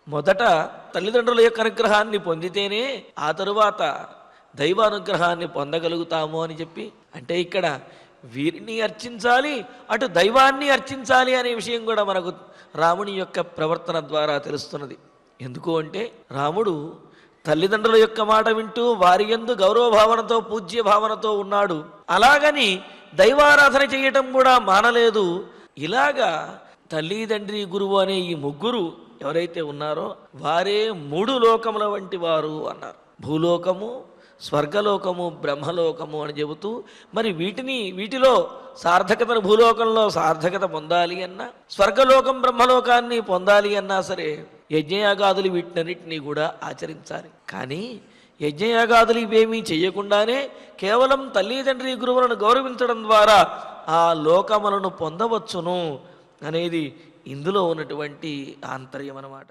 మొదట తల్లిదండ్రుల యొక్క అనుగ్రహాన్ని పొందితేనే ఆ తరువాత దైవానుగ్రహాన్ని పొందగలుగుతాము అని చెప్పి, అంటే ఇక్కడ వీరిని అర్చించాలి, అటు దైవాన్ని అర్చించాలి అనే విషయం కూడా మనకు రాముని యొక్క ప్రవర్తన ద్వారా తెలుస్తున్నది. ఎందుకు అంటే రాముడు తల్లిదండ్రుల యొక్క మాట వింటూ వారి యందు గౌరవ భావనతో పూజ్య భావనతో ఉన్నాడు. అలాగని దైవారాధన చేయటం కూడా మానలేదు. ఇలాగా తల్లి తండ్రి గురువు అనే ఈ ముగ్గురు ఎవరైతే ఉన్నారో వారే మూడు లోకముల వంటి వారు అన్నారు. భూలోకము, స్వర్గలోకము, బ్రహ్మలోకము అని చెబుతూ, మరి వీటిలో సార్థకతను భూలోకంలో సార్థకత పొందాలి అన్నా, స్వర్గలోకం బ్రహ్మలోకాన్ని పొందాలి అన్నా సరే యజ్ఞయాగాదులు వీటినన్నిటినీ కూడా ఆచరించాలి. కానీ యజ్ఞయాగాదులు ఇవేమీ చేయకుండానే కేవలం తల్లిదండ్రి గురువులను గౌరవించడం ద్వారా ఆ లోకములను పొందవచ్చును అనేది ఇందులో ఉన్నటువంటి ఆంతర్యం అన్నమాట.